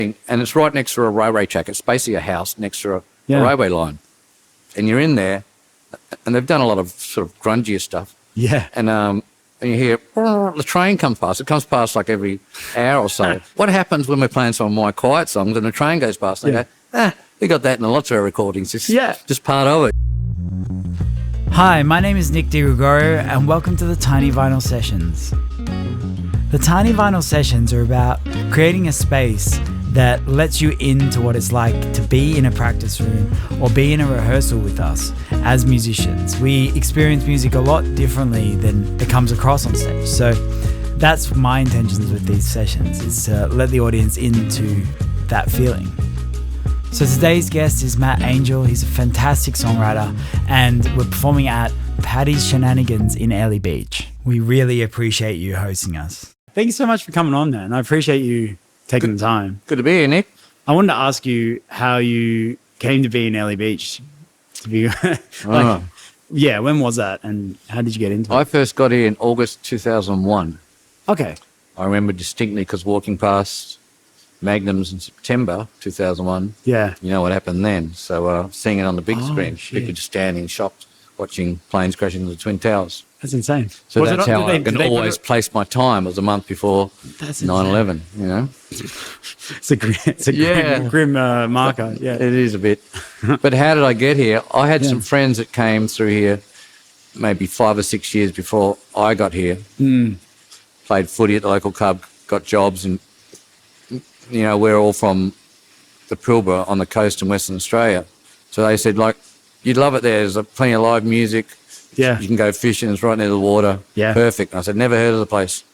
And it's right next to a railway track. It's basically a house next to a railway line. And you're in there, and they've done a lot of sort of grungier stuff. Yeah. And you hear, the train comes past. It comes past like every hour or so. What happens when we're playing some of my quiet songs and the train goes past? And they go, we got that in lots of our recordings. It's just part of it. Hi, my name is Nick Di Gregorio, and welcome to the Tiny Vinyl Sessions. The Tiny Vinyl Sessions are about creating a space that lets you into what it's like to be in a practice room or be in a rehearsal with us as musicians. We experience music a lot differently than it comes across on stage. So that's my intentions with these sessions, is to let the audience into that feeling. So today's guest is Matt Angell. He's a fantastic songwriter, and we're performing at Paddy's Shenanigans in Airlie Beach. We really appreciate you hosting us. Thank you so much for coming on, man. I appreciate you taking the time. Good to be here, Nick. I wanted to ask you how you came to be in Airlie Beach. To be when was that, and how did you get into it? I first got here in August 2001. Okay. I remember distinctly because walking past Magnums in September 2001. Yeah. You know what happened then. So seeing it on the big screen, people just standing shocked, watching planes crashing into the Twin Towers. That's insane. So that's how I can always place my time. It was a month before 9/11, you know. It's a grim marker. Yeah, it is a bit. But how did I get here? I had some friends that came through here maybe 5 or 6 years before I got here. Played footy at the local club, got jobs, and, you know, we're all from the Pilbara on the coast in Western Australia. So they said, like, you'd love it there. There's plenty of live music. Yeah. You can go fishing. It's right near the water. Yeah. Perfect. And I said, never heard of the place.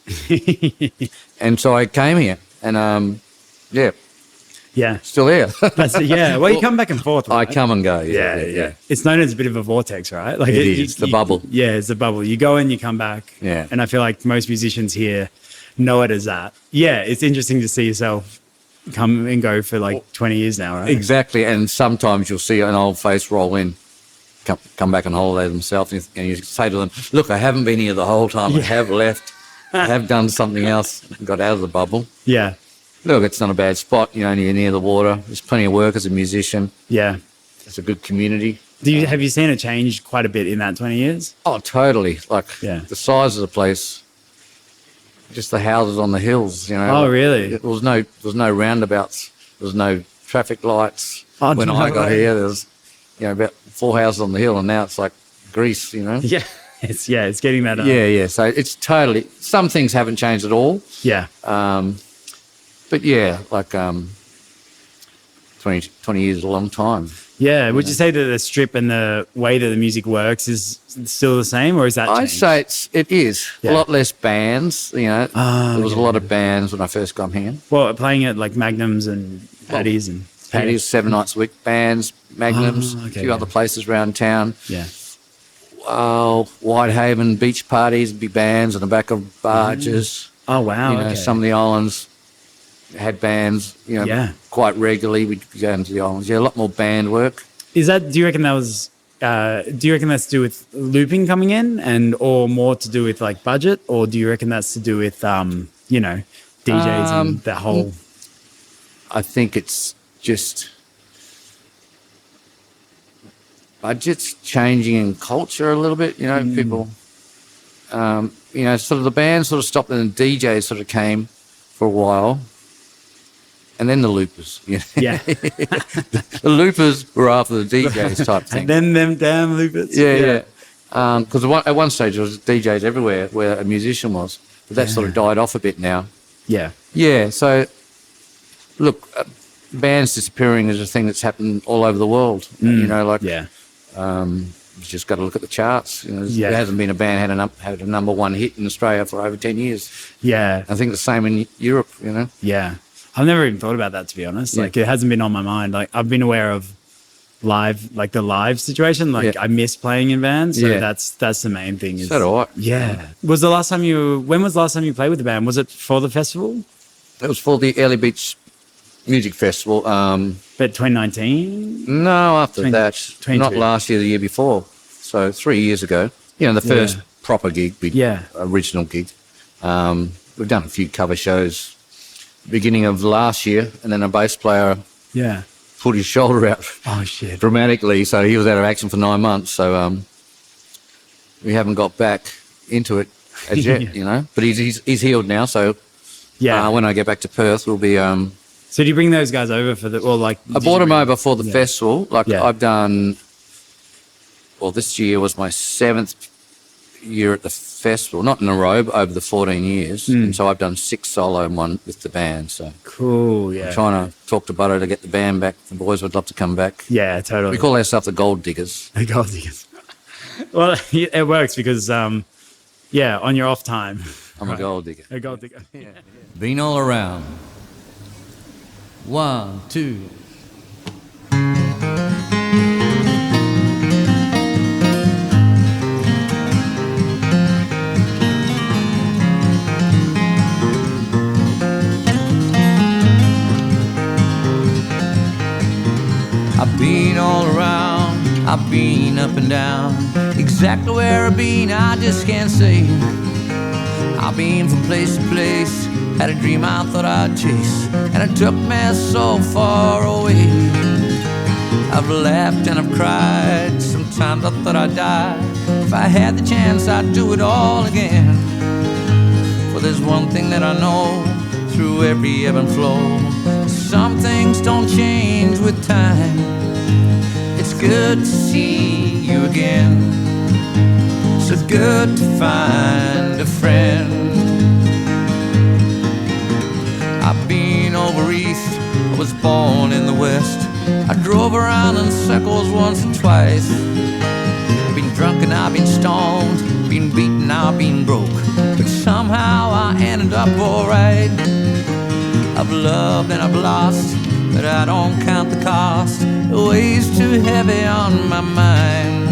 And so I came here and, still here. Well, you come back and forth, right? I come and go. Yeah. It's known as a bit of a vortex, right? Like it is. The bubble. Yeah, it's the bubble. You go in, you come back. Yeah. And I feel like most musicians here know it as that. Yeah, it's interesting to see yourself come and go for like 20 years now, right? Exactly. And sometimes you'll see an old face roll in, come back on holiday themselves, and you say to them, look, I haven't been here the whole time. I have left. I have done something else, got out of the bubble. Yeah. Look, it's not a bad spot. You know, you're near the water. There's plenty of work as a musician. Yeah. It's a good community. Have you seen it change quite a bit in that 20 years? Oh, totally. Like the size of the place, just the houses on the hills, you know. Oh, really? There was no roundabouts. There was no traffic lights. When I got here, there was, you know, about 4 houses on the hill, and now it's like Greece, you know. Yeah. It's getting that up. Yeah. So it's totally, some things haven't changed at all. Yeah. But yeah, like 20 years is a long time. Yeah. Would you say that the strip and the way that the music works is still the same, or is that changed? I'd say it is. Yeah. A lot less bands, you know. There was a lot of bands when I first got here. Well, playing at like Magnums and Paddy's and... Paddy's 7 nights a week, bands, Magnums, a few other places around town. Yeah. Whitehaven beach parties, big bands on the back of barges. Oh, wow. You know, some of the islands had bands, you know, quite regularly. We'd go into the islands. Yeah, a lot more band work. Do you reckon that's to do with looping coming in or more to do with like budget, or do you reckon that's to do with, you know, DJs and that whole... I think it's just budgets changing in culture a little bit, you know, people, you know, sort of the band sort of stopped and the DJs sort of came for a while, and then the loopers, you know. Yeah. The loopers were after the DJs type thing. And then them damn loopers. Yeah. Because at one stage there was DJs everywhere where a musician was, but that sort of died off a bit now. Yeah. Yeah, so look, bands disappearing is a thing that's happened all over the world. You know, like you've just got to look at the charts. You know, there hasn't been a band had a number one hit in Australia for over 10 years. Yeah, I think the same in Europe. You know. Yeah, I've never even thought about that, to be honest. Yeah. Like it hasn't been on my mind. Like I've been aware of the live situation. Like I miss playing in bands. So that's the main thing. So do I. Yeah. When was the last time you played with the band? Was it for the festival? It was for the Airlie Beach Music Festival. But 2019? No, after that. Not last year, the year before. So 3 years ago. You know, the first proper gig, original gig. We've done a few cover shows beginning of last year, and then a bass player Yeah. put his shoulder out Oh, shit. dramatically, so he was out of action for 9 months. So we haven't got back into it as yet, Yeah. you know. But he's healed now, so Yeah. when I get back to Perth, we'll be. So do you bring those guys over for the, well, like... I brought him over for the Yeah. festival. Like Yeah. I've done. Well, this year was my 7th year at the festival, not in a row, but over the 14 years. And so I've done 6 solo and 1 with the band. So Cool, yeah. I'm trying to talk to Butter to get the band back. The boys would love to come back. Yeah, totally. We call ourselves the Gold Diggers. The gold diggers. Well, it works because, on your off time. I'm a gold digger. A gold digger. Been all around. 1, 2. I've been all around, I've been up and down. Exactly where I've been, I just can't say. I've been from place to place, had a dream I thought I'd chase, and it took me so far away. I've laughed and I've cried, sometimes I thought I'd die. If I had the chance, I'd do it all again. For there's one thing that I know, through every ebb and flow, some things don't change with time. It's good to see you again, so good to find a friend. I've been over east, I was born in the west. I drove around in circles once or twice. I've been drunk and I've been stoned, been beaten, I've been broke, but somehow I ended up alright. I've loved and I've lost, but I don't count the cost. The weight's too heavy on my mind.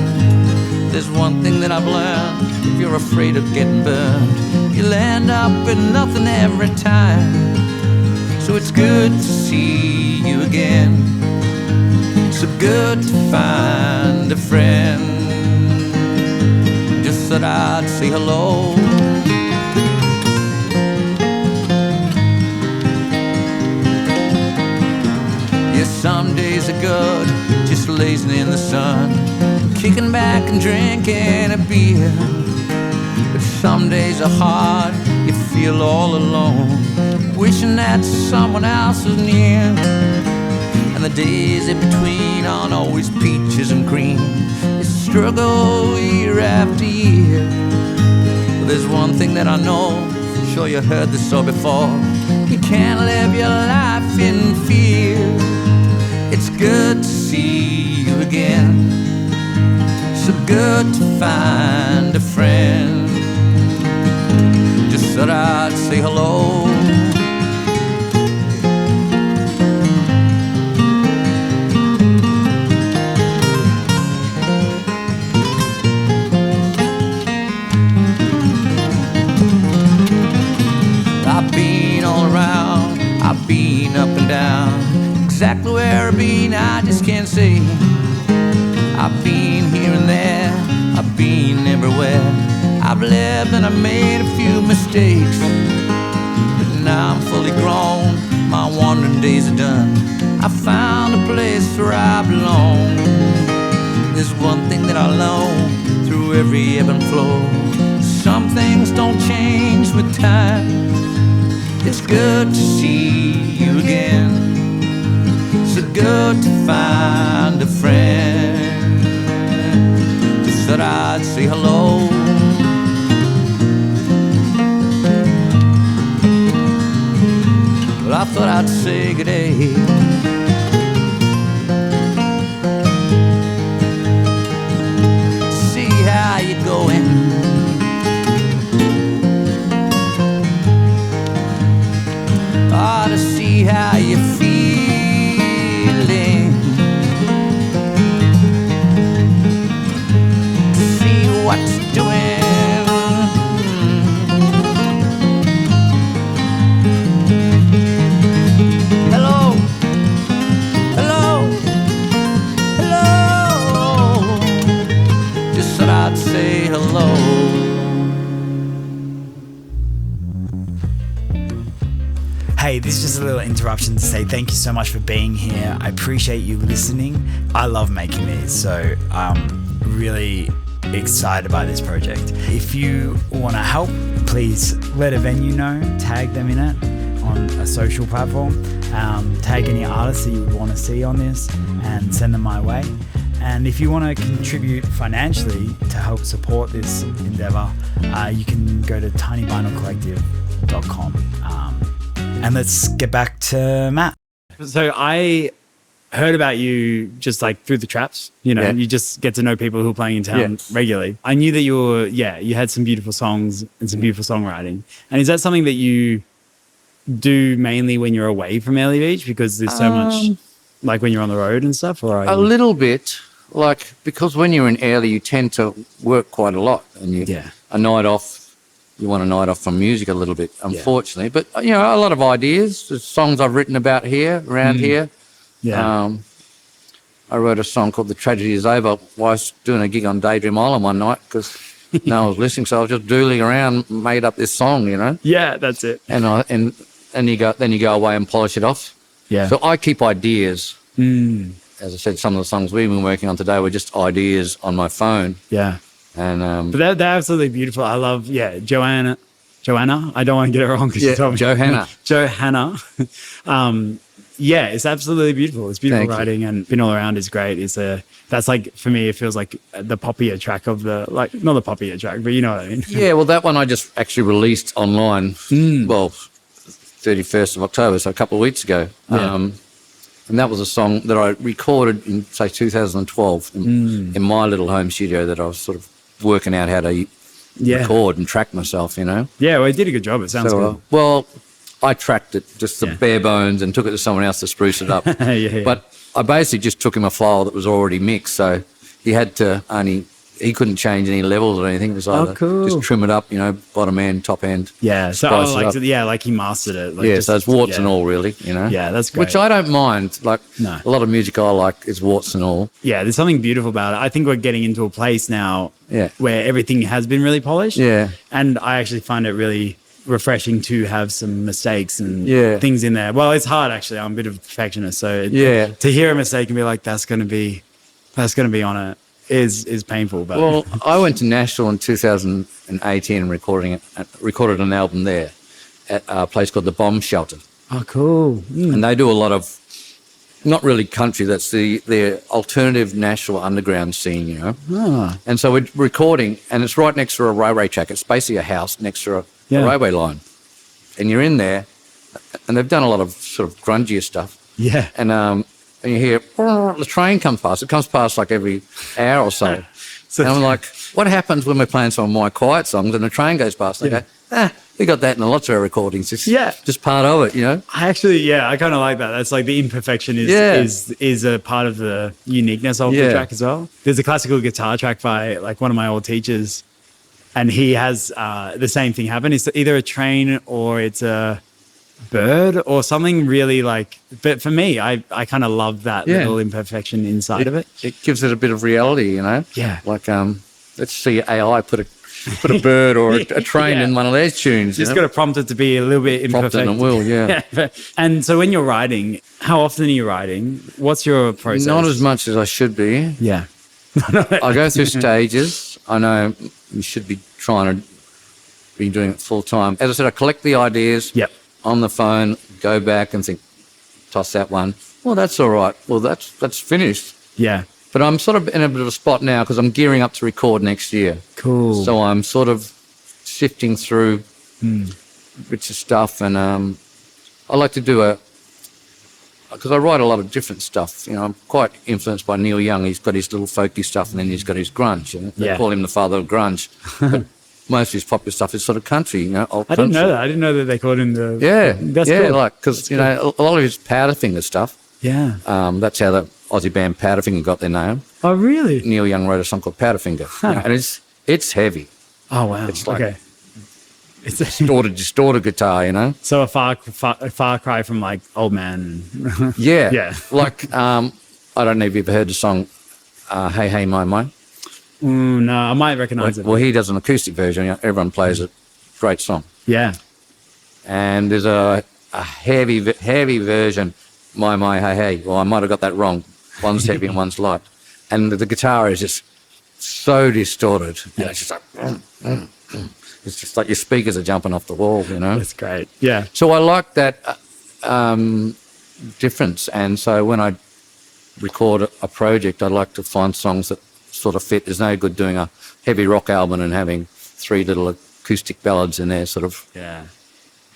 There's one thing that I've learned, if you're afraid of getting burned, you'll end up with nothing every time. So it's good to see you again, so good to find a friend. Just thought I'd say hello. Some days are good, just lazing in the sun, kicking back and drinking a beer. But some days are hard, you feel all alone, wishing that someone else was near. And the days in between aren't always peaches and cream, it's a struggle year after year. But there's one thing that I know, sure you heard this all before, you can't live your life in fear. It's good to see you again, so good to find a friend. Just thought I'd say hello. I've been all around, I've been up and down. Exactly where I've been, I just can't say. I've been here and there, I've been everywhere. I've lived and I've made a few mistakes, but now I'm fully grown, my wandering days are done. I found a place where I belong. There's one thing that I know, through every ebb and flow, some things don't change with time. It's good to see you again, so good to find a friend. Just thought I'd say hello. Well, I thought I'd say good day. See how you going. To see how you feeling, to see what you're doing. Hello, Hey, this is just a little interruption to say thank you so much for being here. I appreciate you listening. I love making these, so I'm really excited by this project. If you want to help, please let a venue know, tag them in it on a social platform, tag any artists that you would want to see on this and send them my way. And if you want to contribute financially to help support this endeavor, you can go to tinyvinylcollective.com. And let's get back to Matt. So I heard about you just like through the traps, and you just get to know people who are playing in town regularly. I knew that you had some beautiful songs and some beautiful songwriting. And is that something that you do mainly when you're away from Airlie Beach, because there's so much, like when you're on the road and stuff? Or a little bit, like, because when you're in Airlie, you tend to work quite a lot, and a night off. You want a night off from music a little bit, unfortunately. But, a lot of ideas. There's songs I've written about here, around here. Yeah. I wrote a song called The Tragedy Is Over while I was doing a gig on Daydream Island one night because no one was listening. So I was just doodling around, made up this song, Yeah, that's it. And you go away and polish it off. Yeah. So I keep ideas. As I said, some of the songs we've been working on today were just ideas on my phone. Yeah. And but they're absolutely beautiful. I love, Johanna. I don't want to get it wrong because you told me. Johanna. Johanna. It's absolutely beautiful. It's beautiful writing, and Been All Around is great. That's like, for me, it feels like the poppier track of not the poppier track, but you know what I mean. Yeah, well, that one I just actually released online. 31st of October, so a couple of weeks ago. And that was a song that I recorded in, say, 2012 in my little home studio that I was sort of working out how to record and track myself, Yeah, well, it did a good job. It sounds good. Well, I tracked it, just the bare bones, and took it to someone else to spruce it up. But I basically just took him a file that was already mixed, so he had to he couldn't change any levels or anything. It was either just trim it up, bottom end, top end. Yeah, so like he mastered it. So it's warts and all, really, Yeah, that's great. Which I don't mind. Like, a lot of music I like is warts and all. Yeah, there's something beautiful about it. I think we're getting into a place now where everything has been really polished. Yeah. And I actually find it really refreshing to have some mistakes and things in there. Well, it's hard, actually. I'm a bit of a perfectionist, so to hear a mistake and be like, that's going to be on it is painful. But well, I went to Nashville in 2018 and recorded an album there at a place called the Bomb Shelter. Oh, cool. And they do a lot of, not really country, that's the alternative Nashville underground scene, And so we're recording, and it's right next to a railway track. It's basically a house next to a railway line. And you're in there, and they've done a lot of sort of grungier stuff. Yeah. And you hear, the train comes past. It comes past like every hour or so. And I'm like, what happens when we're playing some of my quiet songs and the train goes past? And I go, we got that in lots of our recordings. It's just part of it, I actually, I kind of like that. That's like the imperfection is a part of the uniqueness of the track as well. There's a classical guitar track by like one of my old teachers, and he has the same thing happen. It's either a train or it's a bird or something really but for me, I kind of love that little imperfection inside of it. It gives it a bit of reality, Yeah. Like, let's see AI put a bird or a train in one of their tunes. Just got to prompt it to be a little bit imperfect. Prompt it and it will, And so when you're writing, how often are you writing? What's your process? Not as much as I should be. Yeah. I go through stages. I know you should be trying to be doing it full time. As I said, I collect the ideas. Yep. On the phone, go back and think, toss that one. Well, that's all right. Well, that's finished. Yeah. But I'm sort of in a bit of a spot now because I'm gearing up to record next year. Cool. So I'm sort of sifting through bits of stuff, and I like to do because I write a lot of different stuff. I'm quite influenced by Neil Young. He's got his little folky stuff, and then he's got his grunge. They call him the father of grunge. But most of his popular stuff is sort of country, old country. I didn't know that. I didn't know that they called him the... That's cool. Like, because, a lot of his Powderfinger stuff. Yeah. That's how the Aussie band Powderfinger got their name. Oh, really? Neil Young wrote a song called Powderfinger. And it's heavy. Oh, wow. It's like it's a distorted guitar, So a far cry from like Old Man. Yeah. Like, I don't know if you've ever heard the song Hey, Hey, My, My. No, I might recognize it. Well, he does an acoustic version. Everyone plays it. Great song. Yeah. And there's a a heavy version, my, hey, hey. Well, I might have got that wrong. One's heavy and one's light. And the guitar is just so distorted. Yeah. It's just like, it's just like your speakers are jumping off the wall, you know? That's great. Yeah. So I like that difference. And so when I record a project, I like to find songs that sort of fit. There's no good doing a heavy rock album and having 3 little acoustic ballads in there, sort of. Yeah.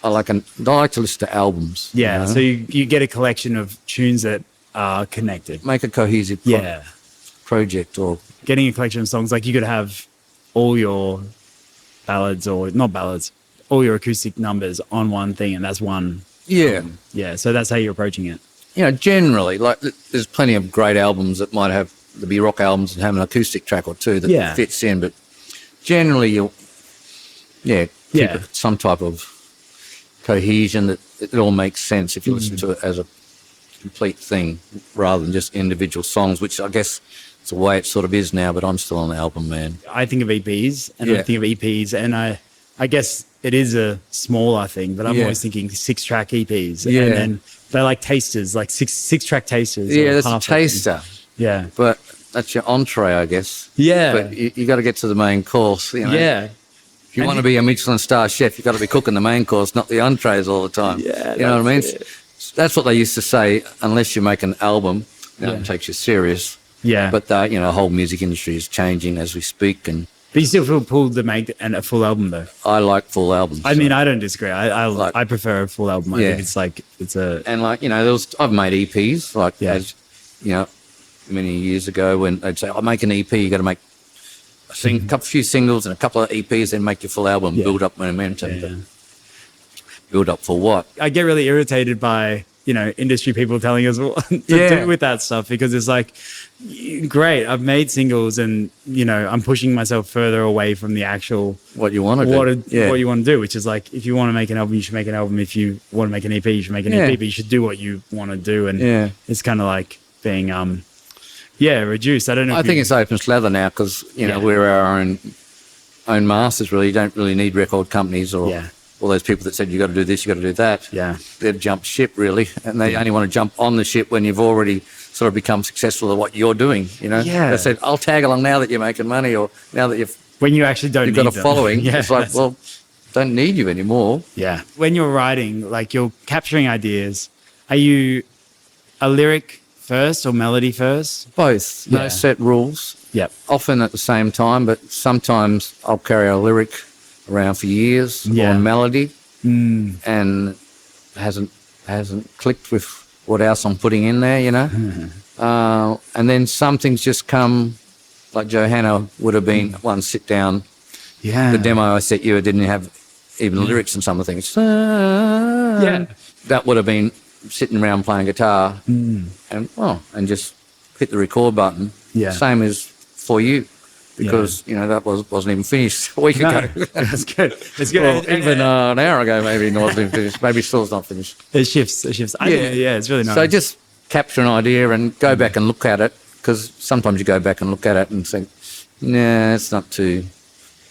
I like to listen to albums. Yeah. You know? So you get a collection of tunes that are connected. Make a cohesive project, or getting a collection of songs, like you could have all your ballads, or not ballads, all your acoustic numbers on one thing, and that's one. Yeah. So that's how you're approaching it. You know, generally, like there's plenty of great albums that might have, there'll be rock albums and have an acoustic track or two that fits in, but generally you'll, keep it some type of cohesion that it all makes sense if you listen to it as a complete thing rather than just individual songs, which I guess it's the way it sort of is now, but I'm still an album man. I think of EPs and I think of EPs, and I guess it is a smaller thing, but I'm always thinking 6-track EPs. Yeah. And then they're like tasters, like six-track tasters. Yeah, that's a taster. Yeah. But that's your entree, I guess. Yeah. But you got to get to the main course, you know. Yeah. If you want to be a Michelin star chef, you've got to be cooking the main course, not the entrees all the time. Yeah. You know what I mean? That's what they used to say, unless you make an album, it takes you serious. Yeah. But the whole music industry is changing as we speak, and but you still feel pulled to make a full album, though. I like full albums. I mean, I don't disagree. I prefer a full album. I think it's a and I've made EPs as many years ago when they'd say, "I'll make an EP. You got to make a few singles and a couple of EPs, then make your full album. Build up momentum. Yeah. Build up for what?" I get really irritated by industry people telling us what to do with that stuff, because it's like, great, I've made singles and I'm pushing myself further away from the actual what you want to do. What you want to do, which is like, if you want to make an album, you should make an album. If you want to make an EP, you should make an EP. But you should do what you want to do, and it's kind of like being reduced. I don't know. I think it's open slather now, because we're our own masters. Really, you don't really need record companies or all those people that said you got to do this, you got to do that. Yeah, they've jumped ship really, and they only want to jump on the ship when you've already sort of become successful at what you're doing. They said, "I'll tag along now that you're making money, or now that when you actually don't you've need got a following." It's like, well, don't need you anymore. Yeah. When you're writing, like you're capturing ideas, are you a lyric first or melody first? Both. Yeah. No set rules. Yep. Often at the same time, but sometimes I'll carry a lyric around for years or melody, and hasn't clicked with what else I'm putting in there, and then some things just come, like Johanna would have been one sit down. Yeah. The demo I sent you, it didn't have even lyrics and some of the things. That would have been sitting around playing guitar and just hit the record button. Yeah. Same as for you. Because that wasn't even finished a week ago. That's good. It's good. Well, even an hour ago, maybe it wasn't even finished. Maybe still's not finished. It shifts. It's really nice. So just capture an idea and go back and look at it, because sometimes you go back and look at it and think, nah, it's not too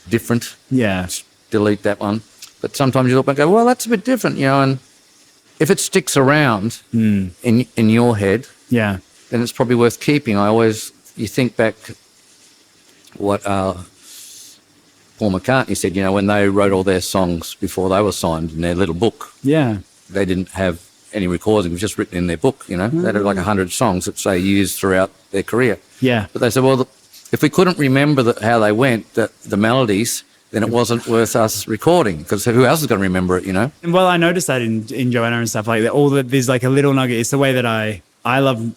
different. Yeah. Just delete that one. But sometimes you look back and go, well, that's a bit different, and if it sticks around in your head, then it's probably worth keeping. You think back what Paul McCartney said, when they wrote all their songs before they were signed in their little book. Yeah. They didn't have any recording, it was just written in their book, They had like 100 songs that they used throughout their career. Yeah. But they said, well, if we couldn't remember how they went, the melodies, then it wasn't worth us recording, because who else is going to remember it, And well, I noticed that in Johanna and stuff like that. There's like a little nugget. It's the way that I love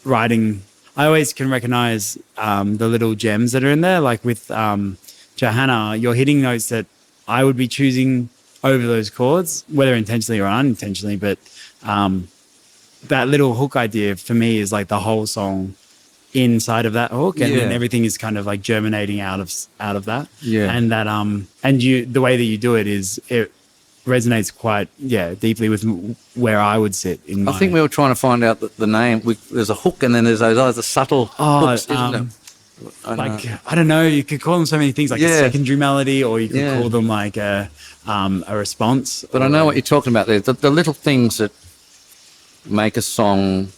writing. I always can recognize the little gems that are in there. Like with Johanna, you're hitting notes that I would be choosing over those chords, whether intentionally or unintentionally. But that little hook idea for me is like the whole song inside of that hook, and then everything is kind of like germinating out of that. Yeah. And that the way that you do it resonates quite deeply with where I would sit in. I think we were trying to find out the name. There's a hook, and then there's those other subtle hooks, isn't I don't know, you could call them so many things, like a secondary melody, or you could call them like a response. But I know what you're talking about there. The little things that make a song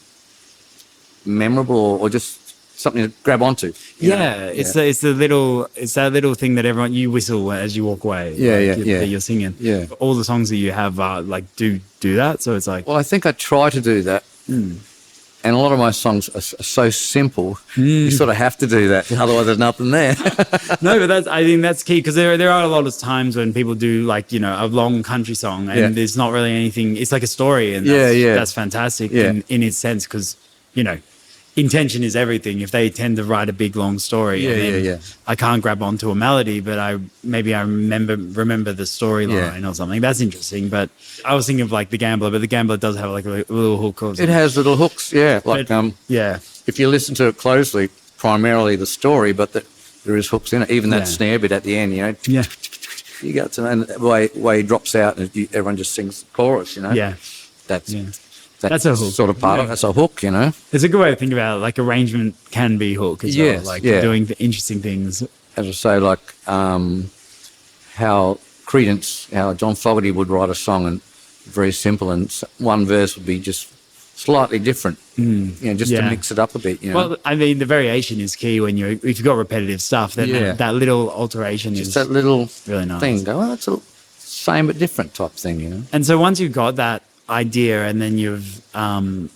memorable or just something to grab onto. It's that little thing that you whistle as you walk away. That you're singing. Yeah. All the songs that you have are like do that. So it's like, well, I think I try to do that. And a lot of my songs are so simple, you sort of have to do that. Otherwise, there's nothing there. No, but I think that's key, because there are a lot of times when people do like, a long country song and there's not really anything. It's like a story, and that's fantastic in its sense, because, intention is everything. If they tend to write a big long story, I can't grab onto a melody, but I remember the storyline or something. That's interesting. But I was thinking of like The Gambler, but The Gambler does have like a little hook. It has little hooks, If you listen to it closely, primarily the story, but there is hooks in it. Even that snare bit at the end, you got to know the way he drops out, and everyone just sings the chorus. That's a hook. Sort of part of it. That's a hook, It's a good way to think about it. Like arrangement can be hook as well. Like doing the interesting things. As I say, like how John Fogerty would write a song, and very simple, and one verse would be just slightly different, just to mix it up a bit. Well, I mean, the variation is key if you've got repetitive stuff. Then that little alteration just that little really nice thing. Go, that's a same but different type thing, And so once you've got that idea, and then you've pretty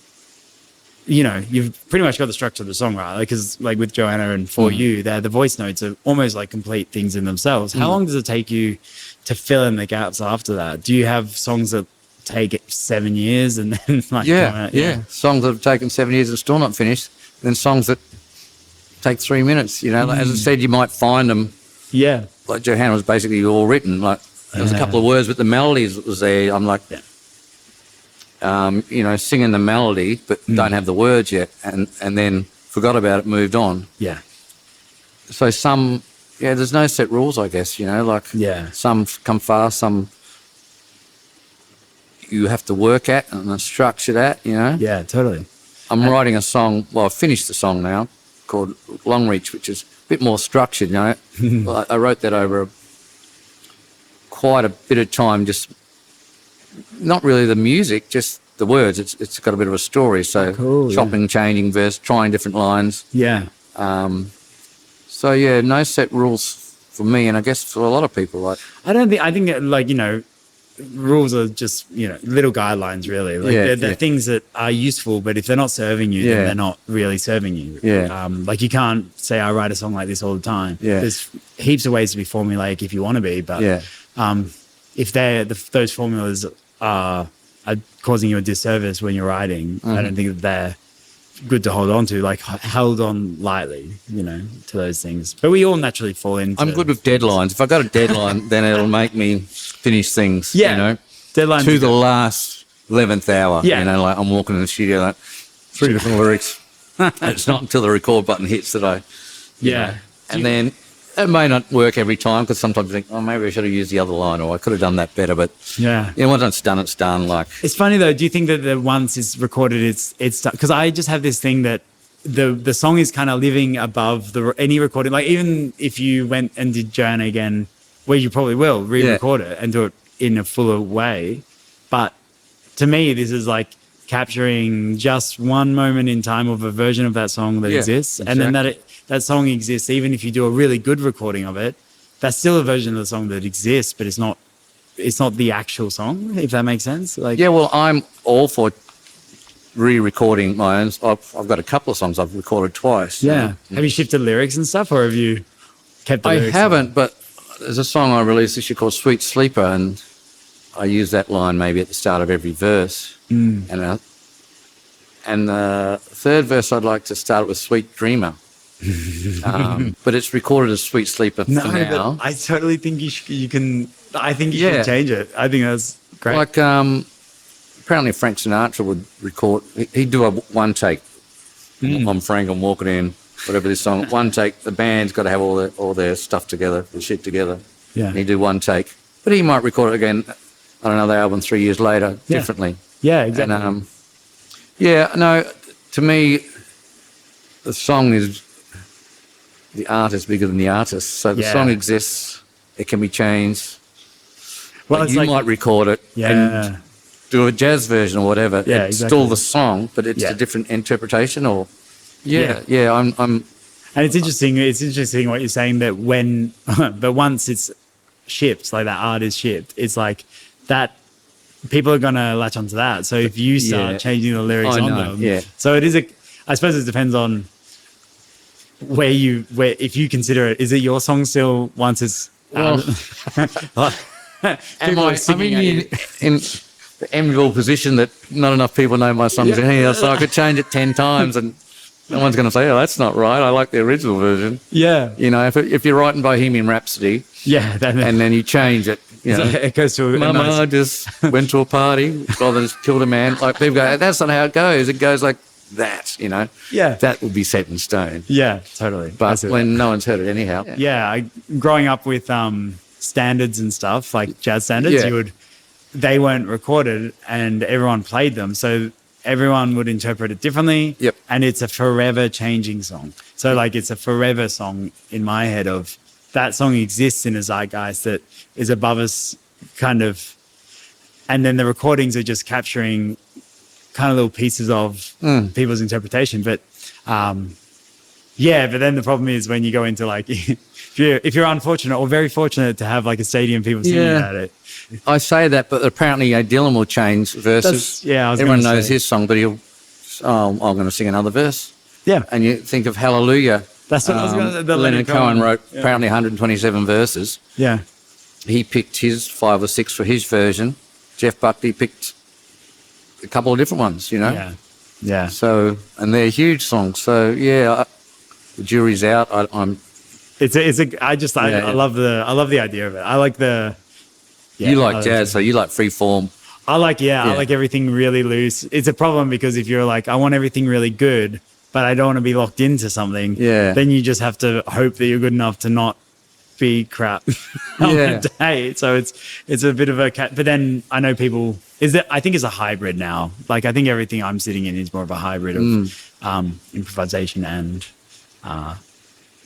much got the structure of the song right, because like with Johanna and For You, the voice notes are almost like complete things in themselves. How long does it take you to fill in the gaps after that? Do you have songs that take 7 years and then like songs that have taken 7 years and still not finished, then songs that take 3 minutes, like, as I said, you might find them like Johanna was basically all written, like there was a couple of words, but the melodies that was there, I'm like singing the melody, but don't have the words yet, and then forgot about it, moved on. Yeah. So there's no set rules, I guess, some come fast, some you have to work at and structure that, Yeah, totally. I'm writing a song, well, I've finished the song now, called Long Reach, which is a bit more structured, I wrote that over quite a bit of time, just not really the music, just the words. It's got a bit of a story. So chopping, changing verse, trying different lines. Yeah. No set rules for me, and I guess for a lot of people. I think rules are just, little guidelines really. Like they're things that are useful, but if they're not serving you, then they're not really serving you. Yeah. Like you can't say I write a song like this all the time. Yeah. There's heaps of ways to be formulaic if you want to be, but if those formulas are causing you a disservice when you're writing, I don't think that they're good to hold on to, like held on lightly, to those things. But we all naturally fall into... I'm good with deadlines. If I got a deadline, then it'll make me finish things, Deadlines to the last 11th hour, like I'm walking in the studio, like 3 different lyrics. It's not until the record button hits that I... And then it may not work every time, because sometimes you think, oh, maybe I should have used the other line, or I could have done that better. But once it's done, it's done. Like, it's funny though. Do you think that once it's recorded, it's done? Because I just have this thing that the song is kind of living above any recording. Like even if you went and did Johanna again, well, you probably will re-record it and do it in a fuller way. But to me, this is like capturing just one moment in time of a version of that song that exists, exactly. And then that song exists. Even if you do a really good recording of it, that's still a version of the song that exists, but it's not the actual song, if that makes sense. Like, well, I'm all for re-recording my own. I've got a couple of songs I've recorded twice. Have you shifted lyrics and stuff, or have you kept the lyrics? I haven't, but there's a song I released this year called Sweet Sleeper, and I use that line maybe at the start of every verse. And the third verse I'd like to start with Sweet Dreamer. But it's recorded as Sweet Sleeper for now. I totally think you can. I think you should change it. I think that's great. Like apparently Frank Sinatra would record. He'd do a one take. I'm Frank. I'm walking in. Whatever this song. One take. The band's got to have all their stuff together, the shit together. And he'd do one take. But he might record it again on another album 3 years later, differently. Yeah, exactly. And to me, the song is the art is bigger than the artist. So the Yeah. song exists, it can be changed. Well, Like, it's you like, might record it yeah, and do a jazz version or whatever. Yeah, it's exactly. still the song, but it's Yeah. a different interpretation. Or Yeah. I'm and it's interesting. It's interesting what you're saying that when, but once it's shipped, like that art is shipped, it's like that. People are gonna latch onto that. So if you start Yeah. changing the lyrics I on know, them, yeah. So it is a. I suppose it depends on where if you consider it. Is it your song still once it's out? People are singing at you. in the enviable position that not enough people know my songs in here, so I could change it 10 times and no one's going to say, "Oh, that's not right. I like the original version." Yeah, You know, if you're writing Bohemian Rhapsody yeah. and then you change it, you know, it goes to a Mama nice, just went to a party, rather just killed a man. Like people go, "That's not how it goes." It goes like that, you know. Yeah. That would be set in stone. yeah, totally. But That's it. when no one's heard it anyhow, yeah, growing up with standards and stuff like jazz standards, Yeah. they weren't recorded and everyone played them, so everyone would interpret it differently. Yep. And it's a forever changing song. So like it's a forever song in my head of that song exists in a zeitgeist that is above us, kind of, and then the recordings are just capturing kind of little pieces of people's interpretation. But but then the problem is when you go into like if you're unfortunate or very fortunate to have like a stadium people singing Yeah. about it. I say that, but apparently Dylan will change verses. I was Everyone gonna knows say. his song, but he'll, I'm going to sing another verse. Yeah. And you think of Hallelujah. That's what I was gonna say, the Leonard Leonard Cohen Cohen. wrote Yeah. apparently 127 verses. Yeah. He picked his 5 or 6 for his version. Jeff Buckley picked a couple of different ones, you know. Yeah. Yeah. So, and they're huge songs. So, yeah, the jury's out. I'm. I love the idea of it. I like the. Yeah, you I like jazz, so you like free form. I like Yeah. everything really loose. It's a problem because if you're like, I want everything really good, but I don't want to be locked into something. Yeah. Then you just have to hope that you're good enough to not be crap on Yeah. the day. So it's a bit of a cat. But then I know people I think it's a hybrid now. Like I think everything I'm sitting in is more of a hybrid of improvisation and.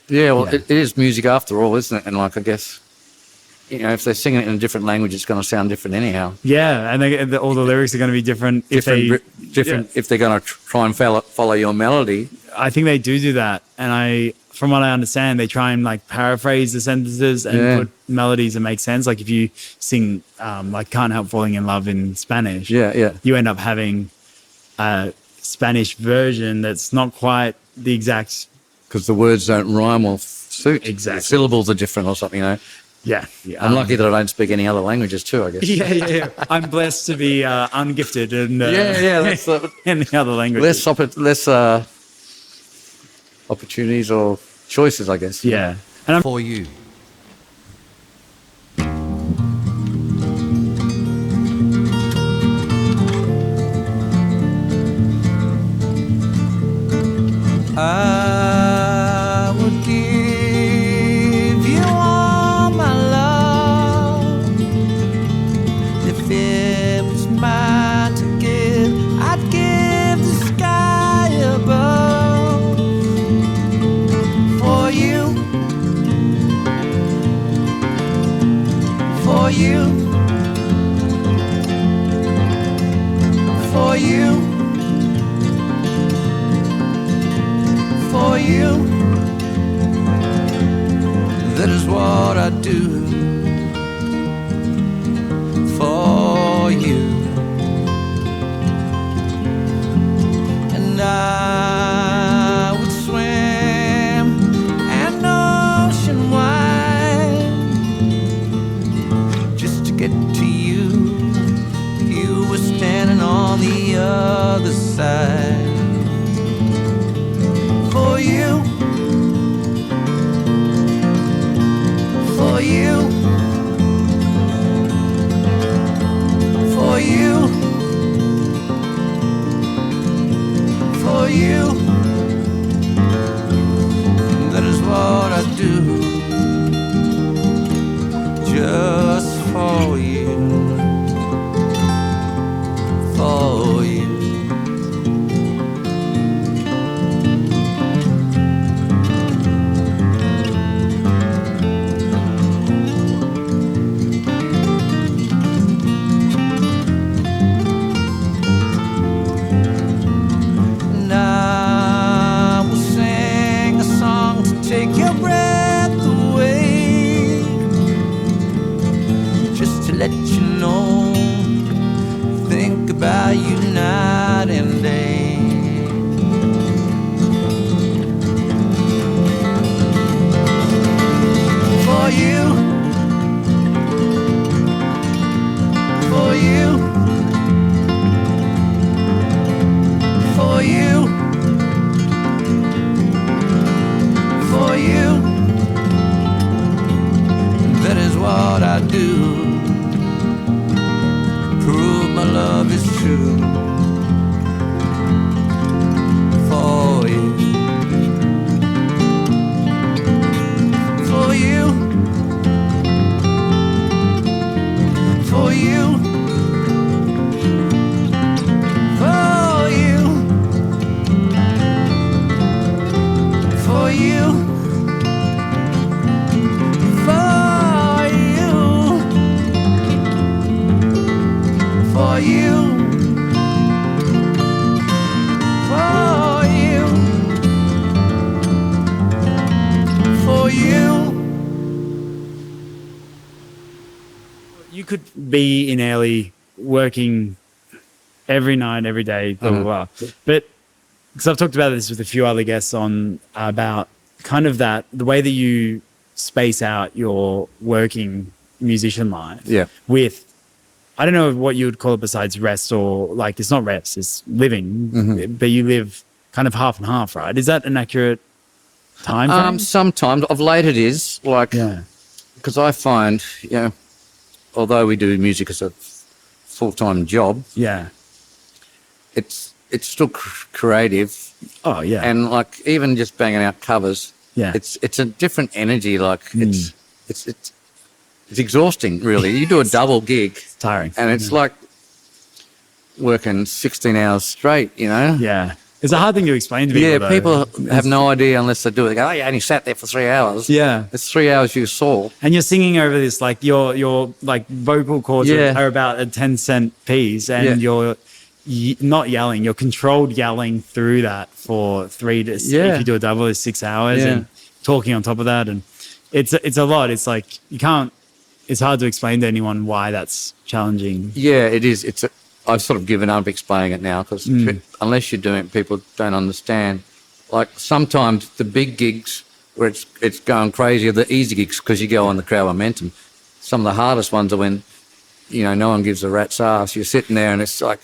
Yeah, well, Yeah. it is music after all, isn't it? And like, I guess, you know, if they're singing it in a different language, it's going to sound different anyhow. Yeah, and all the lyrics are going to be different. Different Yeah. if they're going to try and follow your melody. I think they do that, and from what I understand, they try and like paraphrase the sentences and put melodies that make sense. Like if you sing like "Can't Help Falling in Love" in Spanish, Yeah. you end up having a Spanish version that's not quite the exact. Because the words don't rhyme or suit. Exactly. The syllables are different or something, you know. Yeah, I'm lucky that I don't speak any other languages too, I guess. Yeah. I'm blessed to be ungifted and That's in the other languages. less opportunities or choices, I guess. Yeah, and I'm For you. I would give you all my love. If it was mine to give, I'd give the sky above. For you. For you. For you. For you, that is what I do. For you, and I would swim an ocean wide just to get to you. You were standing on the other side. For you, for you, for you, for you, that is what I do, just for you, for you. could be in Airlie working every night, every day, blah, blah, blah. But because I've talked about this with a few other guests on about kind of that, the way that you space out your working musician life with, I don't know what you would call it besides rest, or like, it's not rest, it's living, but you live kind of half and half, right? Is that an accurate time frame? Sometimes. Of late it is, like, because I find, although we do music as a full-time job, it's still creative. Oh yeah. And like even just banging out covers, it's a different energy. Like it's exhausting, really. You do a double gig, It's tiring, and it's like working 16 hours straight. Yeah. It's a hard thing to explain to people. Yeah, though. people have no idea unless they do it. They go, "Oh, you only sat there for 3 hours." Yeah. It's 3 hours you saw. And you're singing over this, like your like vocal cords are about a 10-cent piece, and you're not yelling. You're controlled yelling through that for 3 to if you do a double, it's 6 hours, and talking on top of that, and it's a lot. It's like you can't. It's hard to explain to anyone why that's challenging. Yeah, it is. I've sort of given up explaining it now because unless you're doing it, people don't understand. Like sometimes the big gigs where it's going crazy are the easy gigs because you go on the crowd momentum. Some of the hardest ones are when, no one gives a rat's ass. You're sitting there and it's like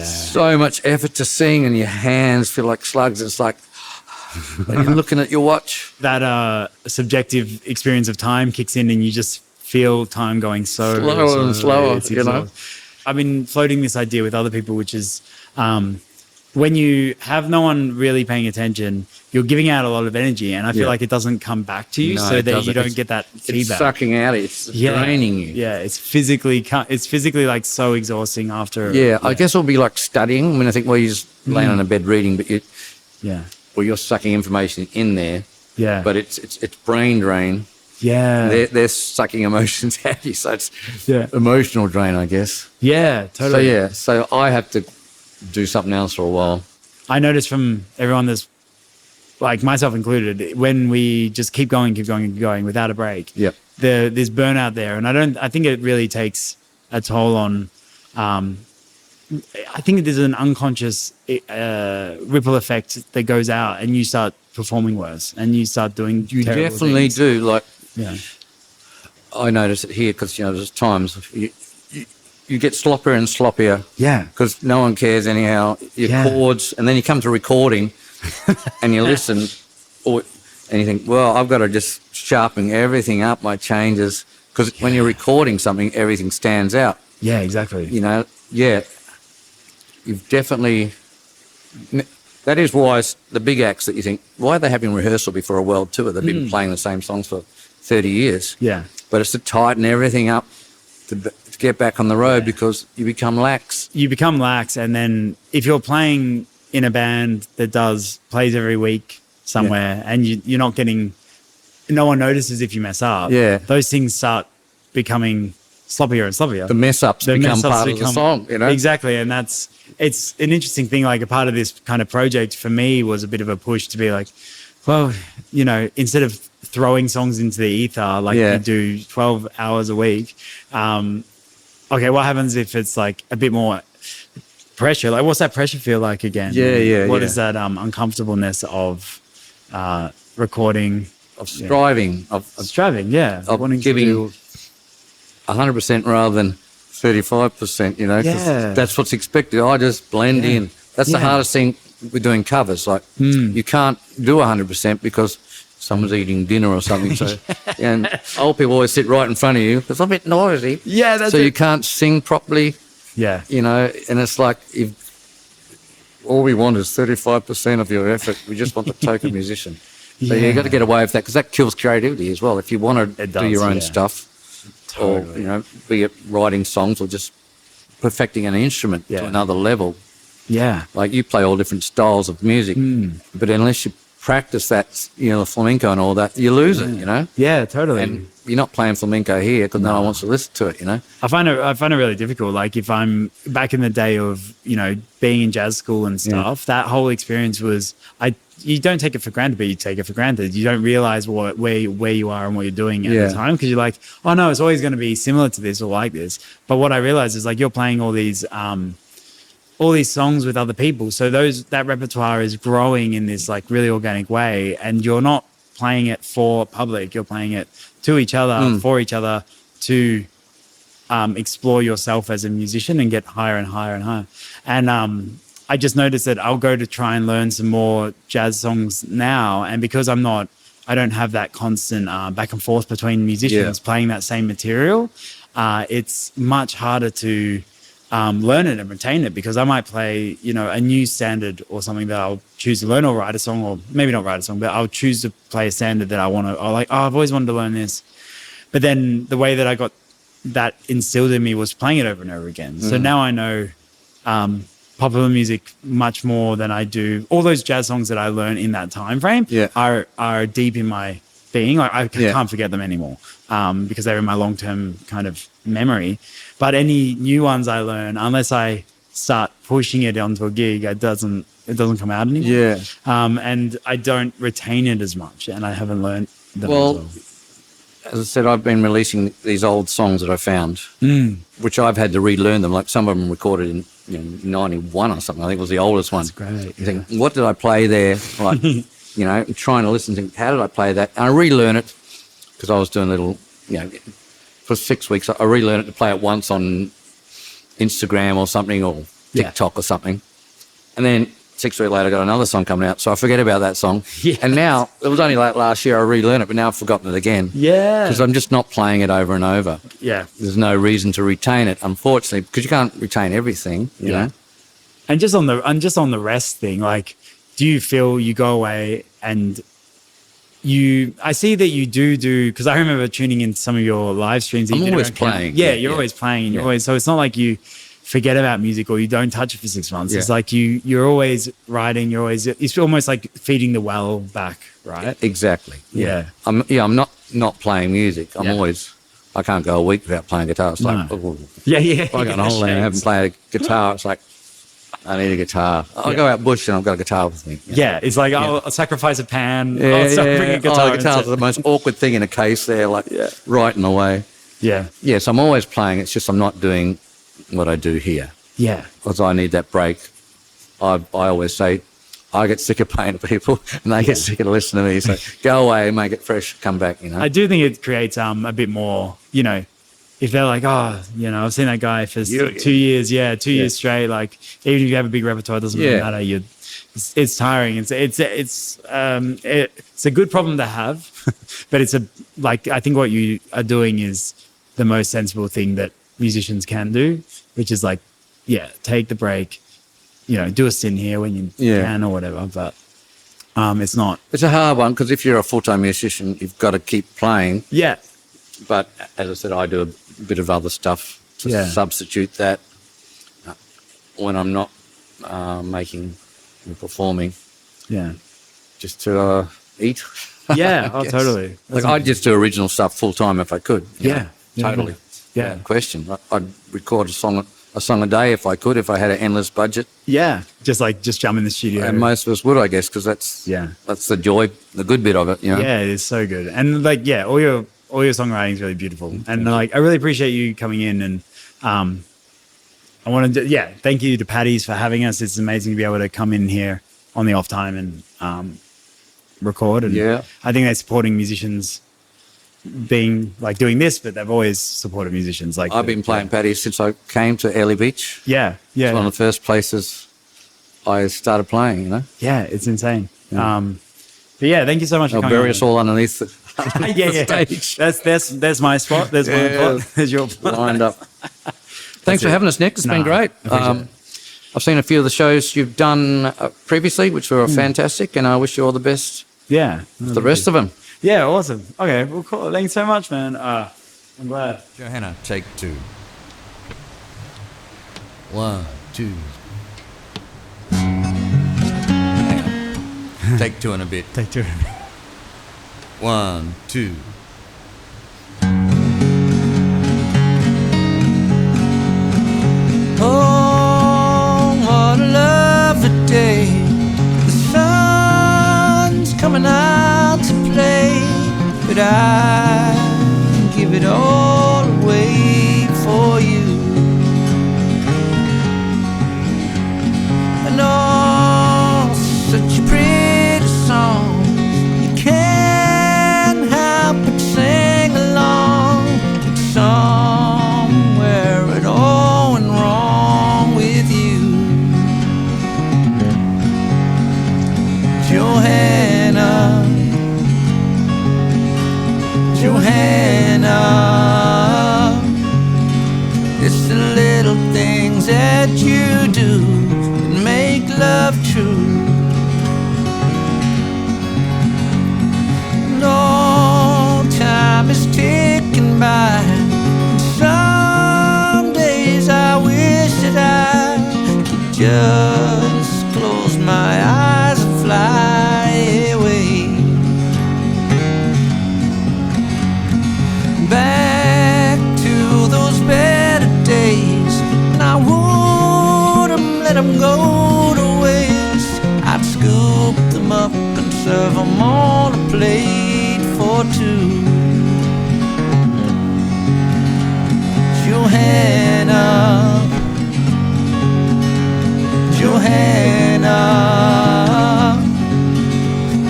so much effort to sing and your hands feel like slugs. It's like and you're looking at your watch. That subjective experience of time kicks in and you just feel time going slower and slower, I've been floating this idea with other people, which is when you have no one really paying attention, you're giving out a lot of energy, and I feel like it doesn't come back to you, so that you don't get that feedback. It's sucking out. It's draining you. Yeah, it's physically like so exhausting after. Yeah, I guess it'll be like studying. I mean, I think you're just laying on a bed reading, but you're sucking information in there. Yeah, but it's brain drain. Yeah. They're sucking emotions out of you, so it's emotional drain, I guess. Yeah, totally. So I have to do something else for a while. I noticed from everyone that's, like myself included, when we just keep going without a break, there's burnout there. And I think it really takes a toll on, I think there's an unconscious ripple effect that goes out and you start performing worse and you start doing You terrible definitely things. do. Like, Yeah. I notice it here because, there's times you get sloppier and sloppier. Yeah. Because no one cares anyhow. Your chords, and then you come to recording and you listen and you think, well, I've got to just sharpen everything up, my changes. Because when you're recording something, everything stands out. Yeah, exactly. You've definitely... That is why the big acts that you think, why are they having rehearsal before a world tour? They've been playing the same songs for 30 years. Yeah. But it's to tighten everything up to get back on the road because you become lax. You become lax, and then if you're playing in a band that plays every week somewhere and you're not getting, no one notices if you mess up. Yeah. Those things start becoming sloppier and sloppier. The mess-ups become part of the song, Exactly, and it's an interesting thing. Like a part of this kind of project for me was a bit of a push to be like, well, instead of throwing songs into the ether like you do 12 hours a week, okay, what happens if it's like a bit more pressure? Like, what's that pressure feel like again? What is that uncomfortableness of recording? Of striving. Of striving, Of wanting giving to do 100% rather than 35%, because that's what's expected. I just blend in. That's the hardest thing with doing covers. Like, you can't do 100% because someone's eating dinner or something. So, and old people always sit right in front of you. It's a bit noisy. Yeah, that's so you can't sing properly. Yeah. And it's like, if all we want is 35% of your effort, we just want the token musician. So you've got to get away with that because that kills creativity as well. If you want to do your own stuff, totally. Or, be it writing songs or just perfecting an instrument to another level. Yeah. Like you play all different styles of music, but unless you're practice that, the flamenco and all that, you lose it, Yeah, totally. And you're not playing flamenco here because no one wants to listen to it, I find it really difficult. Like if I'm back in the day of, being in jazz school and stuff, that whole experience was, you don't take it for granted, but you take it for granted. You don't realize where you are and what you're doing at the time, because you're like, oh no, it's always going to be similar to this or like this. But what I realized is like you're playing all these songs with other people, so that repertoire is growing in this like really organic way, and you're not playing it for public. You're playing it to each other, for each other, to explore yourself as a musician and get higher and higher and higher. And I just noticed that I'll go to try and learn some more jazz songs now, and because I don't have that constant back and forth between musicians playing that same material, it's much harder to learn it and retain it, because I might play, a new standard or something that I'll choose to learn or write a song, or maybe not write a song, but I'll choose to play a standard that I want to, I've always wanted to learn this. But then the way that I got that instilled in me was playing it over and over again. So now I know popular music much more than I do. All those jazz songs that I learned in that time frame are deep in my being. Like I can't forget them anymore because they're in my long-term kind of memory. But any new ones I learn, unless I start pushing it onto a gig, it doesn't come out anymore. Yeah. And I don't retain it as much, and I haven't learned them as well. As I said, I've been releasing these old songs that I found, which I've had to relearn them. Like some of them recorded in 91 or something. I think it was the oldest one. That's great. You think, what did I play there? Like, trying to listen to how did I play that? And I relearn it because I was doing a little, for 6 weeks. I relearned it to play it once on Instagram or something, or TikTok or something. And then 6 weeks later, I got another song coming out. So I forget about that song. Yeah. And now, it was only like last year I relearned it, but now I've forgotten it again. Yeah. Because I'm just not playing it over and over. Yeah. There's no reason to retain it, unfortunately, because you can't retain everything, you know. And just on the rest thing, like, do you feel you go away and I see that you do, because I remember tuning in some of your live streams. I'm always playing. You're always playing. And you're always, so it's not like you forget about music or you don't touch it for 6 months. It's like you're always writing. It's almost like feeding the well back, right? Exactly. Yeah. I'm not playing music. I can't go a week without playing guitar. It's like, if I go on holiday and I haven't played a guitar, it's like, I need a guitar. I'll go out bush and I've got a guitar with me. Yeah, it's like, I'll sacrifice a pan. I'll start bringing a guitar. The guitar's the most awkward thing in a case there, like right in the way. Yeah. Yes, I'm always playing. It's just I'm not doing what I do here. Yeah. Because I need that break. I always say, I get sick of playing to people and they get sick of listening to me. So go away, make it fresh, come back, I do think it creates a bit more, if they're like, I've seen that guy for 2 years, 2 years straight. Like, even if you have a big repertoire, it doesn't really matter. It's tiring. It's a good problem to have, but I think what you are doing is the most sensible thing that musicians can do, which is like, take the break, do a stint here when you can or whatever. But it's not. It's a hard one because if you're a full-time musician, you've got to keep playing. Yeah. But as I said, I do a bit of other stuff to substitute that when I'm not making and performing. Yeah. Just to eat. Yeah, totally. Like I'd just do original stuff full-time if I could. Yeah. Totally. Yeah. Question. I'd record a song a day if I could, if I had an endless budget. Yeah. Just jump in the studio. And most of us would, I guess, because that's the joy, the good bit of it, Yeah, it is so good. And all your songwriting is really beautiful. And I really appreciate you coming in, and I want to thank you to Paddy's for having us. It's amazing to be able to come in here on the off time and record. And I think they're supporting musicians being doing this, but they've always supported musicians. I've been playing Paddy since I came to Airlie Beach. Yeah. It's one of the first places I started playing, Yeah, it's insane. But thank you so much for coming. They'll bury us all underneath the stage. There's my spot. There's my spot. There's your spot. Lined up. Thanks for having us, Nick. It's been great. I've seen a few of the shows you've done previously, which were fantastic, and I wish you all the best. Yeah. The rest of them. Yeah, awesome. Okay, well, cool. Thanks so much, man. I'm glad. Johanna, take 2. 1, 2. Take two and a bit. Take two. 1, 2. Oh, what a lovely day. The sun's coming out to play, but I give it all away for you. And oh, such a pretty song. You can't help but sing along. Somewhere it all went wrong with you. Johanna, Johanna, it's the little things that you do that make love true. No time is ticking by. Some days I wish that I could just close my eyes and fly away back to those better days, and I wouldn't let them go to waste. I'd scoop them up and serve them on a plate for two. Johanna, Johanna,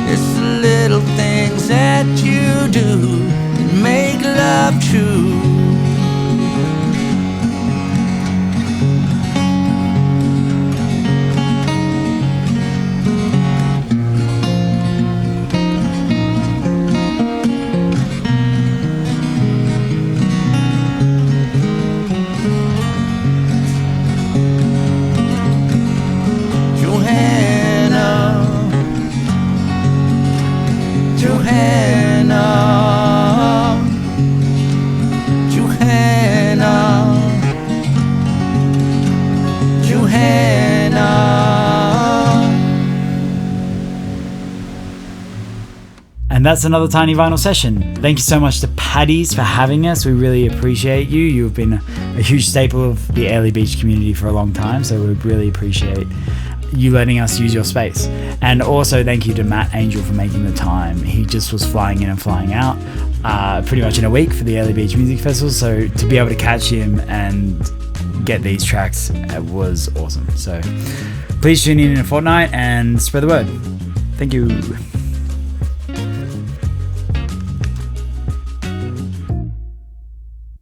it's the little things that you do that make love true. And that's another Tiny Vinyl session. Thank you so much to Paddy's for having us. We really appreciate you. You've been a huge staple of the Airlie Beach community for a long time, so we really appreciate you letting us use your space. And also thank you to Matt Angell for making the time. He just was flying in and flying out pretty much in a week for the Airlie Beach Music Festival, so to be able to catch him and get these tracks was awesome. So please tune in a fortnight and spread the word. Thank you.